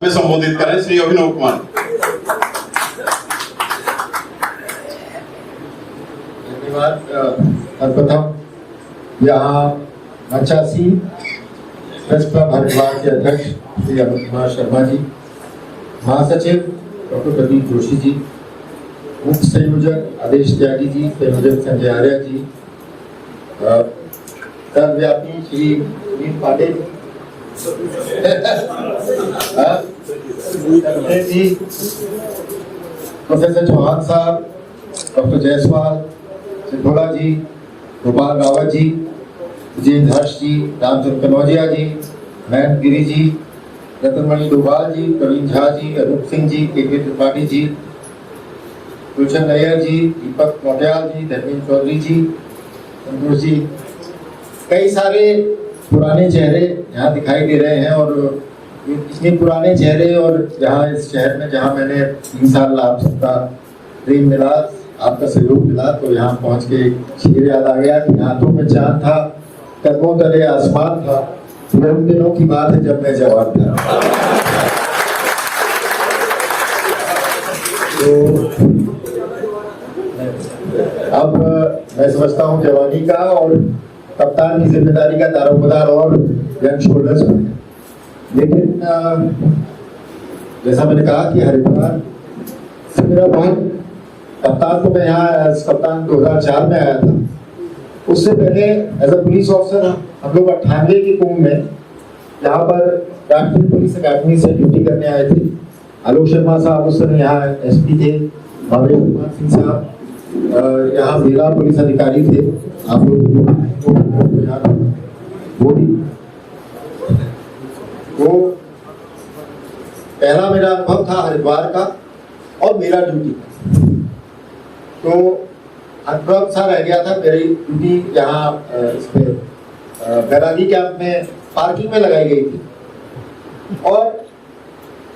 में संबोधित करें श्री अभिनव कुमार। धन्यवाद। सर्वप्रथम यहाँ मंचासी प्रेस क्लब हरिद्वार के अध्यक्ष श्री अमित कुमार शर्मा जी, महासचिव डॉक्टर प्रदीप जोशी जी, मुख्य संयोजक आदेश त्यागी जी, संयोजक संजय आर्य जी, सर्वव्यापी श्री सुनील पांडे जी, प्रोफेसर चौहान साहब, डॉक्टर जायसवाल, सिद्धोला जी, गोपाल रावत जी, विजय हर्ष जी, रामचंद्र कनौजिया जी, मयंक गिरी जी, रतनमणि डोभाल जी, प्रवीण झा जी, अरूप सिंह जी, के त्रिपाठी जी, गुलशन नैयर जी, दीपक मोटियाल जी, धर्मेंद्र चौधरी जी, संतोष जी, कई सारे पुराने चेहरे यहाँ दिखाई दे रहे हैं। और इतने पुराने चेहरे और यहाँ इस शहर में जहाँ मैंने 3 साल आप सबका प्रेम मिला, आपका सहयोग मिला, तो यहाँ पहुँच के शेर याद आ गया कि हाथों में चांद था, कदमों तले आसमान था। उन दिनों की बात है जब मैं जवान था। तो अब मैं समझता हूँ जवानी का और कप्तान की जिम्मेदारी का दारोमदार और यंग शोल्डर्स पर है। लेकिन जैसा मैंने कहा कि हरिद्वार से मेरा बहुत, कप्तान तो मैं यहाँ एज कप्तान 2004 में आया था। उससे पहले एज अ पुलिस ऑफिसर हम लोग 98 के कुंभ में यहाँ पर राष्ट्रीय पुलिस अकादमी से ड्यूटी करने आए थे। आलोक शर्मा साहब उस समय यहाँ एसपी थे, भावेश कुमार सिंह साहब यहाँ जिला पुलिस अधिकारी थे। आप लोग वो पहला मेरा अनुभव था हरिद्वार का और मेरा ड्यूटी। तो अनुभव सा रह गया था। मेरी ड्यूटी यहाँ बैरागी कैंप में पार्किंग में लगाई गई थी और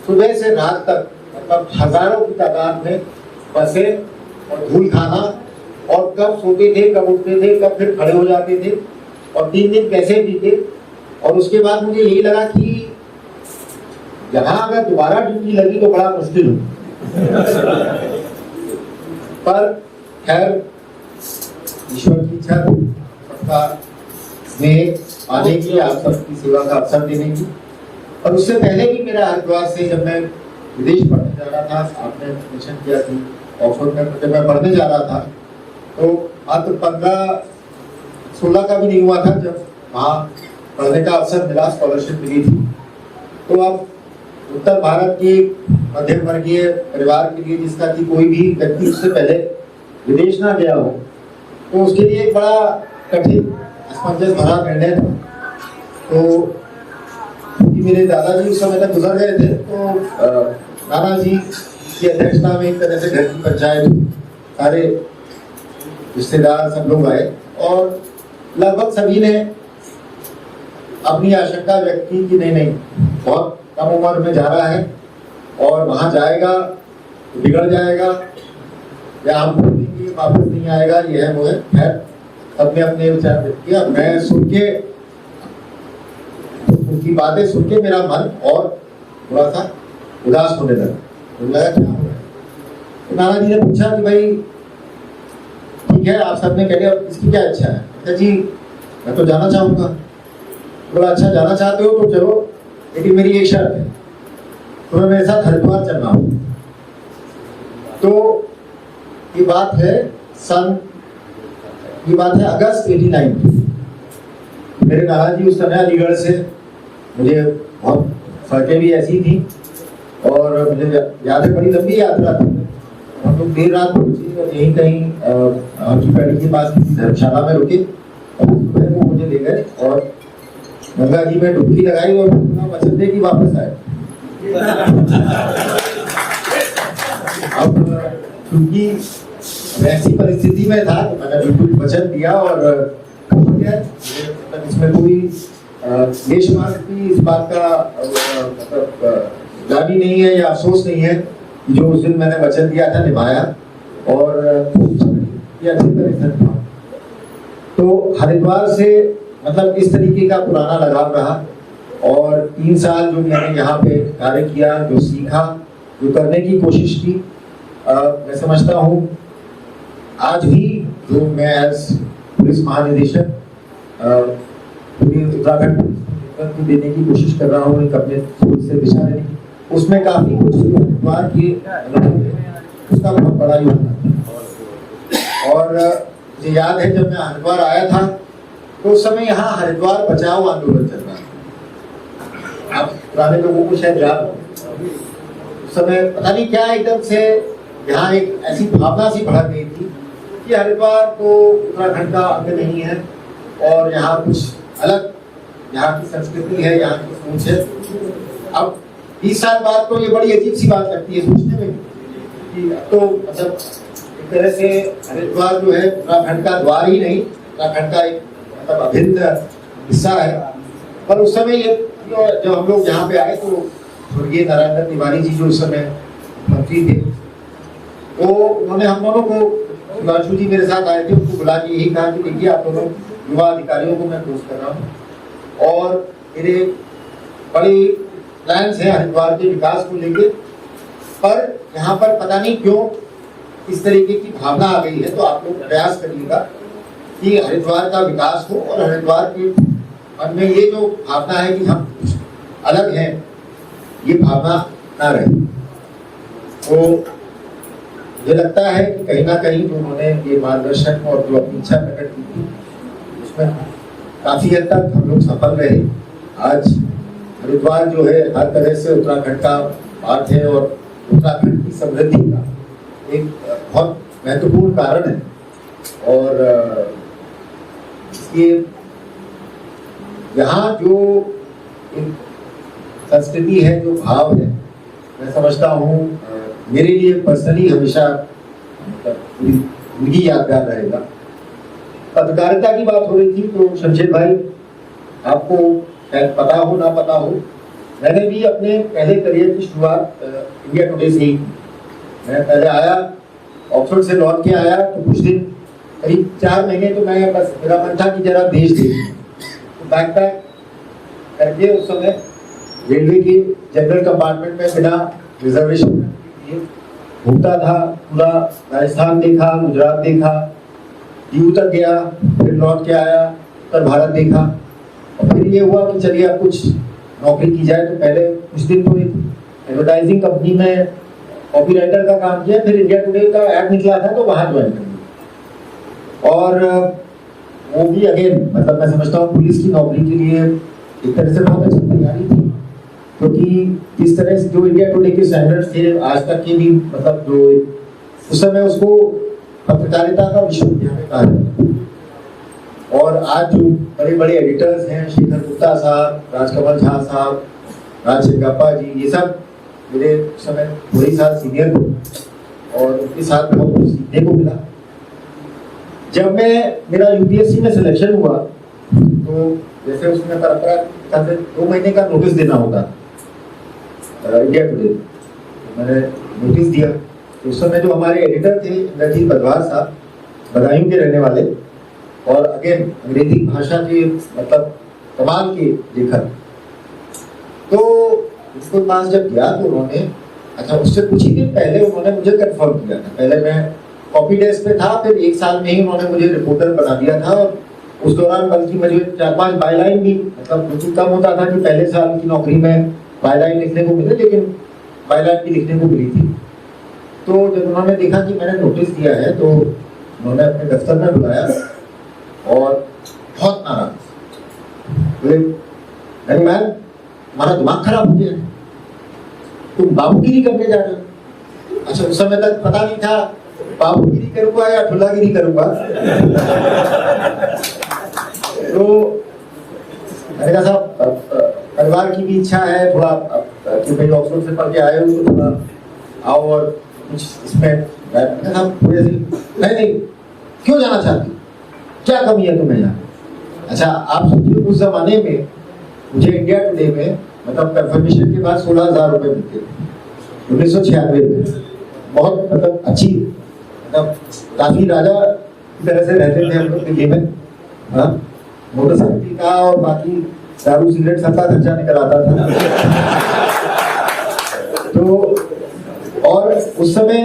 सुबह से रात तक मतलब हजारों की तादाद में बसें और धूल खाना, और कब सोते थे, कब उठते थे, कब फिर खड़े हो जाते थे, और 3 दिन कैसे बीते। और उसके बाद मुझे यही लगा कि यहाँ अगर दोबारा ड्यूटी लगी तो बड़ा मुश्किल हो। पर खैर ईश्वर की इच्छा थी, सबका स्नेह आने की, आप सबकी सेवा का अवसर देने की। और उससे पहले भी मेरा हरिद्वार से जब मैं विदेश पढ़ने जा रहा था, आपने मिशन किया थी ऑक्सफोर्ड में, जब मैं पढ़ने जा रहा था तो मात्र 15-16 का भी नहीं हुआ था जब वहाँ पढ़ने का अवसर मिला, स्कॉलरशिप मिली थी। तो अब उत्तर भारत के मध्यम वर्गीय परिवार के लिए जिसका कि कोई भी व्यक्ति उससे पहले विदेश ना गया हो, तो उसके लिए एक बड़ा कठिन असमंजस भरा निर्णय था। तो क्योंकि मेरे दादाजी उस समय तक गुजर गए थे, तो नाना जी की अध्यक्षता में एक तरह से घर की पंचायत, सारे रिश्तेदार सब लोग आए और लगभग सभी ने अपनी आशंका व्यक्त की कि नहीं बहुत कम उम्र में जा रहा है और वहां जाएगा तो बिगड़ जाएगा या हम वापस नहीं आएगा, ये है वो है। खैर सबने अपने विचार व्यक्त किया। मैं सुन के उनकी बातें सुन के मेरा मन और थोड़ा सा उदास होने लगा। क्या हो रहा है? तो नाना जी ने पूछा कि भाई ठीक है, आप सबने कह दिया, इसकी क्या इच्छा है? जी मैं तो जाना चाहूंगा। बोला अच्छा जाना चाहते हो तो चलो, लेकिन मेरी एक शर्त है, तुम्हें मेरे साथ हरिद्वार चलना हो। तो ये बात है अगस्त 89 की। मेरे नाना जी उस समय अलीगढ़ से, मुझे बहुत सड़कें भी ऐसी थी और मुझे याद है बड़ी लंबी यात्रा थी। हम लोग देर रात पहुंचे और यहीं कहीं हॉस्पिटल के पास किसी धर्मशाला में रुके और सुबह वो मुझे ले गए और गंगा जी में डुबकी लगाई और वचन दे कि वापस आए। अब क्योंकि ऐसी परिस्थिति में था तो मैंने बिल्कुल वचन दिया और इसमें कोई देशवासी की इस बात का मतलब ग्लानि नहीं है या अफसोस नहीं है कि जो उस दिन मैंने वचन दिया था निभाया और ये अच्छी तरह से था। तो हरिद्वार से मतलब इस तरीके का पुराना लगाव रहा और 3 साल जो मैंने यहाँ पे कार्य किया, जो सीखा, जो करने की कोशिश की, मैं समझता हूँ आज भी जो मैं एज पुलिस महानिदेशक पूरी उत्तराखंड को देने की कोशिश कर रहा हूँ, एक अपने सोच से दिशा देने की, उसमें काफी कुछ हरिद्वार की उसका बहुत बड़ा योगदान है। और मुझे याद है जब मैं हरिद्वार आया था तो उस समय यहाँ हरिद्वार बचाओ आंदोलन चल रहा था। आप पुराने लोगों को शायद याद हो, उस समय पता नहीं क्या एकदम से यहाँ एक ऐसी भावना सी भड़क गई थी कि हरिद्वार तो उत्तराखंड का अंग नहीं है और यहाँ कुछ अलग यहाँ की संस्कृति है, यहाँ की सोच है। अब 20 साल बाद तो ये बड़ी अजीब सी बात लगती है सोचने में कि अब तो मतलब एक तरह से हरिद्वार जो है उत्तराखंड का द्वार ही नहीं, उत्तराखंड का एक मतलब अभिन्न हिस्सा है। पर उस समय ये जब हम लोग यहाँ पे आए तो स्वर्गीय नारायण तिवारी जी जो उस समय मंत्री थे, तो उन्होंने हम दोनों को, सुधांशु जी मेरे साथ आए थे, उनको बुला के यही कहा कि देखिए आप दोनों युवा अधिकारियों को मैं पोस्ट कर रहा हूँ और मेरे बड़े प्लान्स हैं हरिद्वार के विकास को लेके, पर यहाँ पर पता नहीं क्यों इस तरीके की भावना आ गई है, तो आप लोग प्रयास करिएगा कि हरिद्वार का विकास हो और हरिद्वार के मन में ये जो भावना है कि हम अलग हैं, ये भावना ना रहे। तो मुझे लगता है कि कहीं ना कहीं जो उन्होंने ये मार्गदर्शन और जो अपनी इच्छा प्रकट की थी उसमें काफी हद तक हम लोग सफल रहे। आज हरिद्वार जो है हर तरह से उत्तराखंड का पार्ट है और उत्तराखंड की समृद्धि का एक बहुत महत्वपूर्ण कारण है। और इसलिए यहाँ जो एक संस्कृति है, जो भाव है, मैं समझता हूँ मेरे लिए पर्सनली हमेशा जिंदगी यादगार रहेगा। पत्रकारिता की बात हो रही थी तो शमशेर भाई, आपको शायद पता हो ना पता हो, मैंने भी अपने पहले करियर की शुरुआत इंडिया टुडे से ही की। मैं पहले आया, ऑक्सफोर्ड से लौट के आया तो कुछ दिन, करीब 4 महीने तो मैं बस, मेरा मन था कि जरा देश देखूं, तो बैकपैक करके उस समय रेलवे के जनरल कंपार्टमेंट में बिना रिजर्वेशन घूमता था, पूरा राजस्थान देखा, गुजरात देखा, दीव तक गया, फिर लौट के आया, उत्तर भारत देखा, और फिर ये हुआ कि चलिए अब कुछ नौकरी की जाए। तो पहले कुछ दिन तो एक एडवर्टाइजिंग कंपनी में कॉपीराइटर का काम किया, फिर इंडिया टुडे का ऐड निकला था तो वहां ज्वाइन कर लिया। और वो भी अगेन मतलब मैं समझता हूँ पुलिस की नौकरी के लिए एक तरह से बहुत अच्छी तैयारी थी, क्योंकि इस तरह से जो इंडिया टुडे के स्टैंडर्ड्स थे आज तक के भी, मतलब जो उस समय उसको पत्रकारिता का विश्वविद्यालय कहा जाता है। और आज जो बड़े बड़े एडिटर्स हैं, शेखर गुप्ता साहब, राजकमल झा साहब, राज सिंगाप्पा जी, ये सब मेरे समय थोड़ी साल सीनियर थे और उनके साथ बहुत कुछ सीखने को मिला। जब मेरा यूपीएससी में सिलेक्शन हुआ तो जैसे उसमें परंपरा 2 महीने का नोटिस देना होता इंडिया टुडे, मैंने नोटिस दिया। तो उस समय जो हमारे एडिटर थे इंद्रजीत बदवार साहब, बदायूं के रहने वाले, और अगेन अंग्रेजी भाषा के मतलब कमाल के लेखक, तो उसके पास जब गया तो उन्होंने, अच्छा उससे कुछ ही दिन पहले उन्होंने मुझे कंफर्म किया था। पहले मैं कॉपी डेस्क पे था, फिर 1 साल में ही उन्होंने मुझे रिपोर्टर बना दिया था। और उस दौरान बल्कि मुझे 4-5 बायलाइन भी, मतलब बिल्कुल कम होता था कि पहले साल की नौकरी में बायलाइन लिखने को मिले, लेकिन बायलाइन भी लिखने को मिली थी। तो जब उन्होंने देखा कि मैंने नोटिस दिया है तो उन्होंने अपने दफ्तर में बुलाया और बहुत नाराज बोले, मैन तुम्हारा दिमाग खराब हो गया, तुम बाबूगिरी करने जा रहे हो। अच्छा उस समय तक पता नहीं था बाबूगिरी करूंगा या ठुल्लागिरी करूंगा। तो मैंने कहा साहब परिवार की भी इच्छा है थोड़ा कि भाई ऑक्सफोर्ड से पढ़ के आए हो तो थोड़ा आओ और कुछ इसमें थोड़ी सी, नहीं क्यों जाना चाहती, क्या कमी है तुम्हें यहाँ। अच्छा आप सोचिए उस जमाने में मुझे इंडिया टुडे में मतलब कंफर्मेशन के बाद 16,000 रुपए मिलते थे 1996 में। बहुत मतलब अच्छी, मतलब काफी राजा की तरह से रहते थे हम लोग दिल्ली में। हाँ मोटरसाइकिल का और बाकी दारू सिगरेट सबका खर्चा निकल आता था। तो और उस समय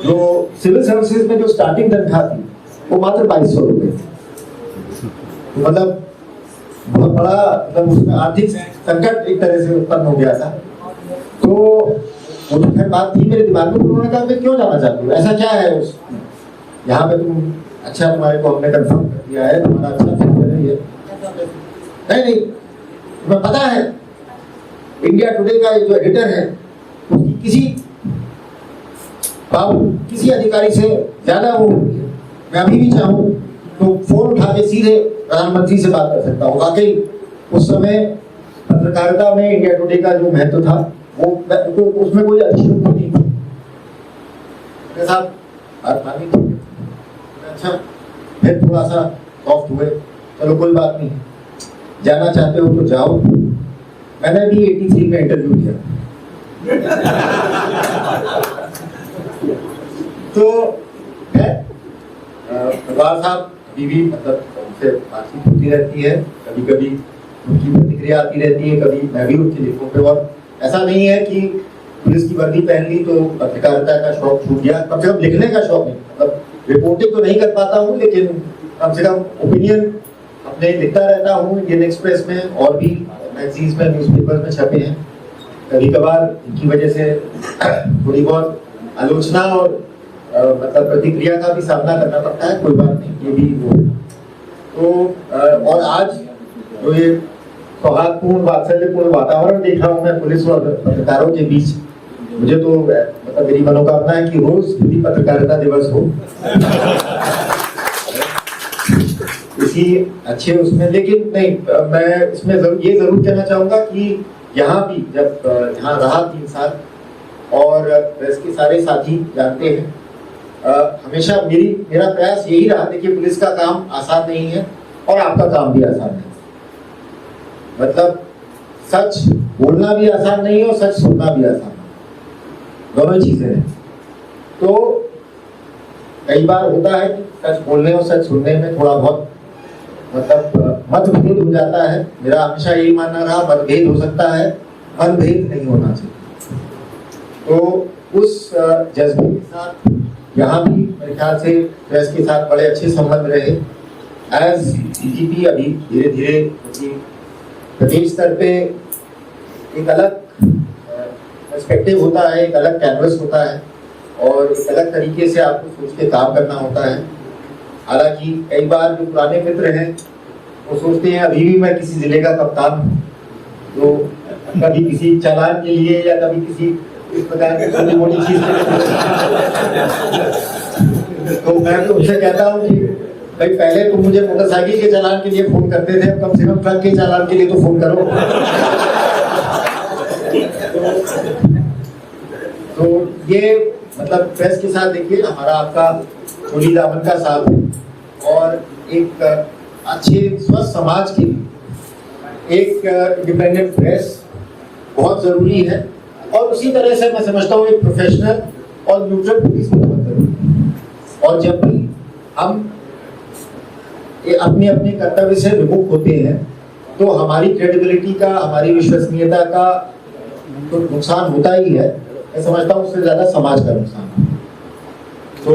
जो सिविल सर्विसेज में जो स्टार्टिंग तनख्वाह थी वो मात्र 2200 रुपए थी। मतलब बहुत बड़ा, मतलब उसमें आर्थिक संकट एक तरह से उत्पन्न हो गया था। तो वो तो खैर बात थी मेरे दिमाग में। उन्होंने कहा मैं क्यों जाना चाहती हूँ, ऐसा क्या है उस यहाँ पे, तुम अच्छा, तुम्हारे को हमने कंफर्म कर दिया है, तुम्हारा अच्छा फ्यूचर है ये। नहीं, तुम्हें पता है इंडिया टुडे का जो एडिटर है उसकी किसी अधिकारी से ज्यादा वो होती है। मैं अभी भी चाहूँ तो फोन उठा के सीधे प्रधानमंत्री से बात कर सकता हूँ। वाकई उस समय पत्रकारिता में इंडिया टुडे का जो महत्व था वो तो उसमें कोई अतिशयोक्ति नहीं थी। मेरे साथ बात मानी थी, अच्छा फिर थोड़ा सा सॉफ्ट हुए, चलो कोई बात नहीं, जाना चाहते हो तो जाओ। मैंने भी 83 में इंटरव्यू दिया। तो अखबार साहब अभी भी मतलब उनसे बातचीत होती रहती है, कभी कभी उनकी प्रतिक्रिया आती रहती है, कभी मैं भी उनकी लिखूं पे। और ऐसा नहीं है कि पुलिस की वर्दी पहन ली तो पत्रकारिता का शौक छूट गया। कम से कम लिखने का शौक नहीं, मतलब रिपोर्टिंग तो नहीं कर पाता हूँ लेकिन कम से कम ओपिनियन अपने लिखता रहता हूँ। इंडियन एक्सप्रेस में और भी मैगजीन्स में, न्यूज़पेपर में छपे हैं। कभी कभार इनकी वजह से थोड़ी बहुत आलोचना और मतलब प्रतिक्रिया का भी सामना करना पड़ता है, कोई बात नहीं, ये भी वो। तो और आज जो ये सौहार्दपूर्ण वात्सल्यपूर्ण वातावरण देख रहा हूँ मैं पुलिस और पत्रकारों के बीच, मुझे तो मतलब मेरी मनोकामना है कि रोज हिंदी पत्रकारिता दिवस हो इसी अच्छे उसमें। लेकिन नहीं, मैं इसमें ये जरूर कहना चाहूंगा कि यहाँ भी जब यहाँ रहा 3 साल और प्रेस के सारे साथी जानते हैं, हमेशा मेरा प्रयास यही रहा। देखिए, पुलिस का काम आसान नहीं है और आपका काम भी आसान नहीं। मतलब सच बोलना भी आसान नहीं है और सच सुनना भी आसान नहीं, दोनों चीजें हैं। तो कई बार होता है कि सच बोलने और सच सुनने में थोड़ा बहुत मतलब मतभेद हो जाता है। मेरा हमेशा यही मानना रहा, मतभेद हो सकता है, मनभेद नहीं होना चाहिए। तो उस जज्बे के साथ यहाँ भी मेरे ख्याल से प्रेस के साथ बड़े अच्छे संबंध रहे। एज डीजीपी अभी धीरे धीरे प्रदेश स्तर पे एक अलग पर्सपेक्टिव होता है, एक अलग कैनवस होता है और एक अलग तरीके से आपको सोच के काम करना होता है। हालांकि कई बार जो पुराने मित्र हैं वो सोचते हैं अभी भी मैं किसी जिले का कप्तान हूँ, तो कभी किसी चालान के लिए या कभी किसी इस प्रकार की छोटी मोटी चीज तो मैं तो उनसे कहता हूँ कि भाई पहले तुम मुझे मोटरसाइकिल के चालान के लिए फोन करते थे, अब कम से कम ट्रक के चालान के लिए तो फोन करो। तो ये मतलब प्रेस के साथ देखिए हमारा आपका चोली दामन का साथ है और एक अच्छे स्वस्थ समाज के लिए एक इंडिपेंडेंट प्रेस बहुत जरूरी है। और उसी तरह से मैं समझता हूँ एक प्रोफेशनल और न्यूट्रल पुलिस भी बहुत जरूरी है। और जब भी हम अपने अपने कर्तव्य से विमुख होते हैं तो हमारी क्रेडिबिलिटी का, हमारी विश्वसनीयता का तो नुकसान होता ही है। मैं समझता हूँ उससे ज्यादा समाज का नुकसान है। तो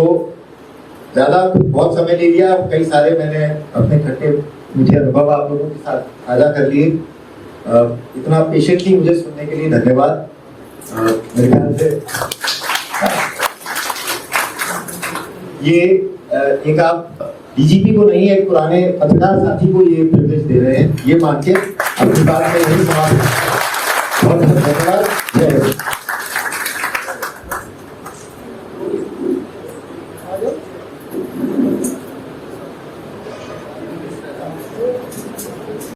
ज्यादा बहुत समय ले लिया, कई सारे मैंने अपने खट्टे मीठे अनुभव आप लोगों के साथ साझा कर लिए। इतना पेशेंटली मुझे सुनने के लिए धन्यवाद। मेरे ख्याल से ये एक आप डीजीपी को नहीं, एक पुराने पत्रकार साथी को ये प्रिविलेज दे रहे हैं, ये मान के अपनी बात में यही समाप्त